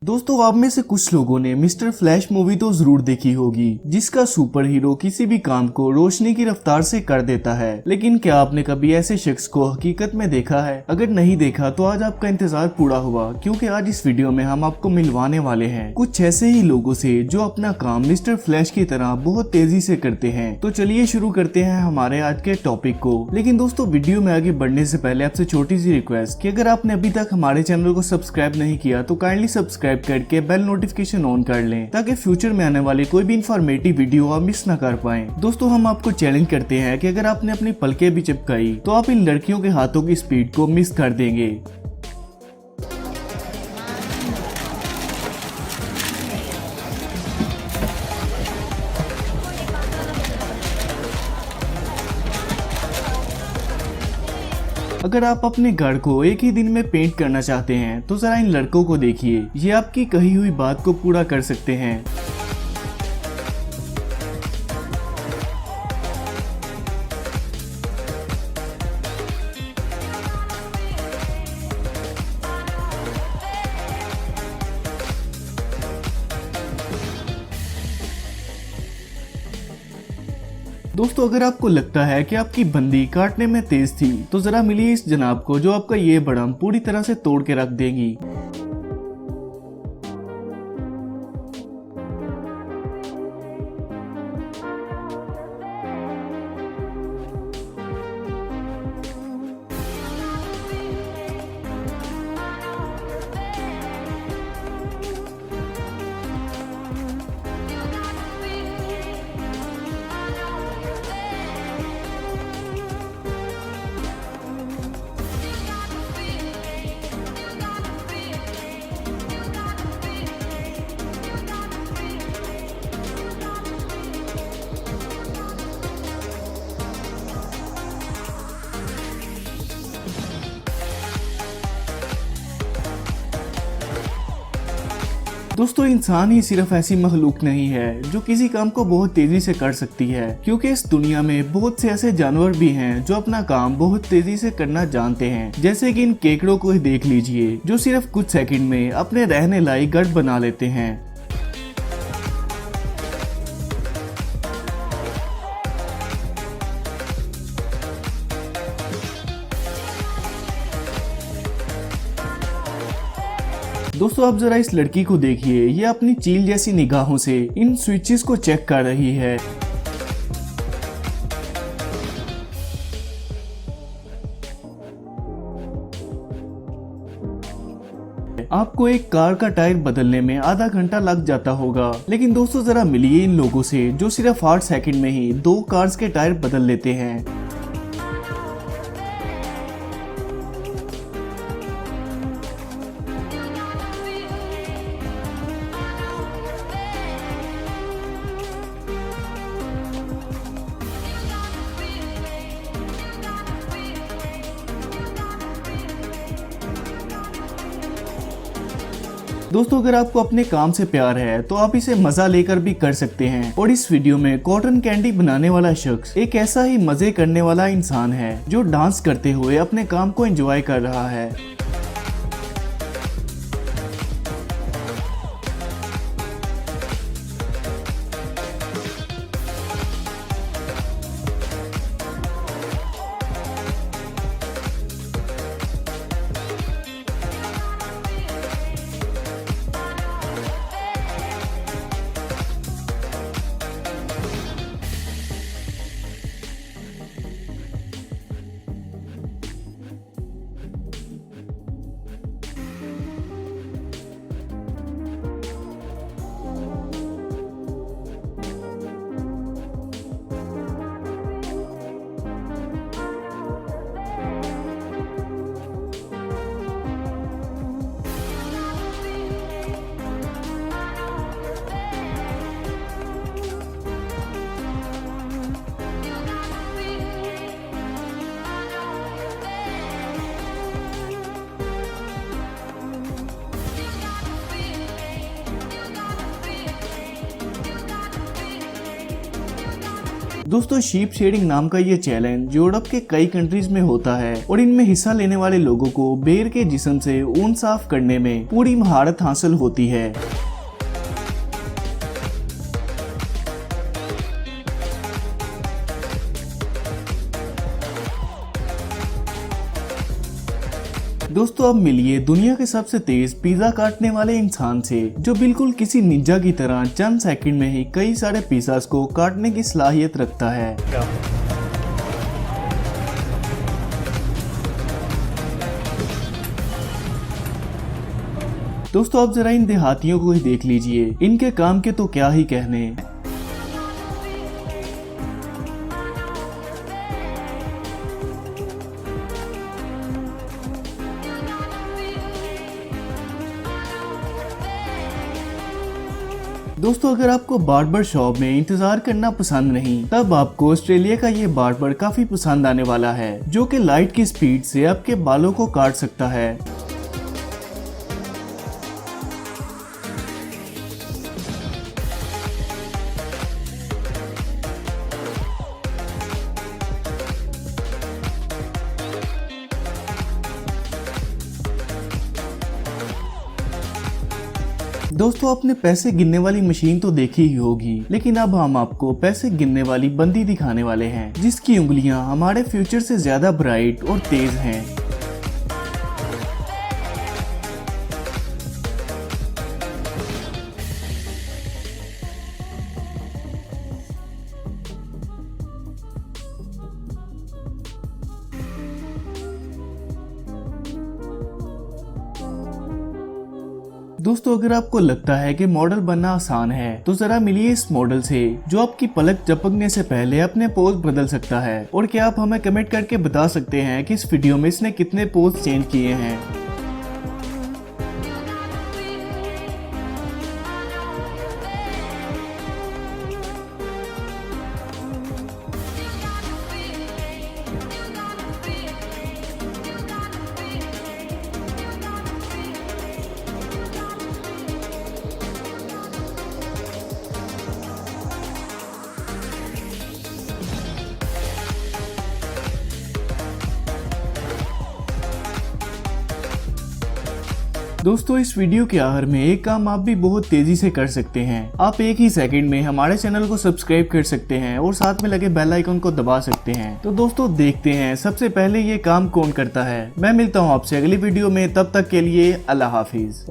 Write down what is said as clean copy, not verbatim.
दोस्तों, आप में से कुछ लोगों ने मिस्टर फ्लैश मूवी तो जरूर देखी होगी, जिसका सुपर हीरो किसी भी काम को रोशनी की रफ्तार से कर देता है। लेकिन क्या आपने कभी ऐसे शख्स को हकीकत में देखा है? अगर नहीं देखा तो आज आपका इंतजार पूरा हुआ, क्योंकि आज इस वीडियो में हम आपको मिलवाने वाले हैं कुछ ऐसे ही लोगों से जो अपना काम मिस्टर फ्लैश की तरह बहुत तेजी से करते हैं। तो चलिए शुरू करते हैं हमारे आज के टॉपिक को। लेकिन दोस्तों, वीडियो में आगे बढ़ने से पहले आपसे छोटी सी रिक्वेस्ट कि अगर आपने अभी तक हमारे चैनल को सब्सक्राइब नहीं किया तो काइंडली सब्सक्राइब करके बेल नोटिफिकेशन ऑन कर लें, ताकि फ्यूचर में आने वाली कोई भी इंफॉर्मेटिव वीडियो आप मिस ना कर पाएं। दोस्तों, हम आपको चैलेंज करते हैं कि अगर आपने अपनी पलकें भी चिपकाई तो आप इन लड़कियों के हाथों की स्पीड को मिस कर देंगे। अगर आप अपने घर को एक ही दिन में पेंट करना चाहते हैं तो जरा इन लड़कों को देखिए, ये आपकी कही हुई बात को पूरा कर सकते हैं। दोस्तों, अगर आपको लगता है कि आपकी बंदी काटने में तेज थी तो जरा मिलिए इस जनाब को जो आपका ये बड़म पूरी तरह से तोड़ के रख देगी। दोस्तों, इंसान ही सिर्फ ऐसी मखलूक नहीं है जो किसी काम को बहुत तेजी से कर सकती है, क्योंकि इस दुनिया में बहुत से ऐसे जानवर भी हैं जो अपना काम बहुत तेजी से करना जानते हैं। जैसे कि इन केकड़ों को ही देख लीजिए, जो सिर्फ कुछ सेकंड में अपने रहने लायक घर बना लेते हैं। दोस्तों, आप जरा इस लड़की को देखिए, ये अपनी चील जैसी निगाहों से इन स्विचेस को चेक कर रही है। आपको एक कार का टायर बदलने में आधा घंटा लग जाता होगा, लेकिन दोस्तों जरा मिलिए इन लोगों से जो सिर्फ 8 सेकंड में ही 2 कार्स के टायर बदल लेते हैं। दोस्तों, अगर आपको अपने काम से प्यार है तो आप इसे मजा लेकर भी कर सकते हैं। और इस वीडियो में कॉटन कैंडी बनाने वाला शख्स एक ऐसा ही मजे करने वाला इंसान है जो डांस करते हुए अपने काम को एंजॉय कर रहा है। दोस्तों शीप शेडिंग नाम का ये चैलेंज यूरोप के कई कंट्रीज में होता है और इनमें हिस्सा लेने वाले लोगों को बेर के जिस्म से ऊन साफ करने में पूरी महारत हासिल होती है। दोस्तों अब मिलिए दुनिया के सबसे तेज पिज्जा काटने वाले इंसान से, जो बिल्कुल किसी निंजा की तरह चंद सेकंड में ही कई सारे पिज्जास को काटने की सलाहियत रखता है। दोस्तों अब जरा इन देहातियों को ही देख लीजिए, इनके काम के तो क्या ही कहने। दोस्तों अगर आपको बार्बर शॉप में इंतजार करना पसंद नहीं, तब आपको ऑस्ट्रेलिया का ये बार्बर काफी पसंद आने वाला है, जो कि लाइट की स्पीड से आपके बालों को काट सकता है। दोस्तों आपने पैसे गिनने वाली मशीन तो देखी ही होगी, लेकिन अब हम आपको पैसे गिनने वाली बंदी दिखाने वाले हैं, जिसकी उंगलियां हमारे फ्यूचर से ज्यादा ब्राइट और तेज हैं। दोस्तों अगर आपको लगता है कि मॉडल बनना आसान है, तो जरा मिलिए इस मॉडल से, जो आपकी पलक झपकने से पहले अपने पोज बदल सकता है। और क्या आप हमें कमेंट करके बता सकते हैं कि इस वीडियो में इसने कितने पोज चेंज किए हैं। दोस्तों इस वीडियो के आखिर में एक काम आप भी बहुत तेजी से कर सकते हैं। आप एक ही सेकंड में हमारे चैनल को सब्सक्राइब कर सकते हैं और साथ में लगे बेल आइकन को दबा सकते हैं। तो दोस्तों देखते हैं सबसे पहले ये काम कौन करता है। मैं मिलता हूँ आपसे अगली वीडियो में, तब तक के लिए अल्लाह हाफिज।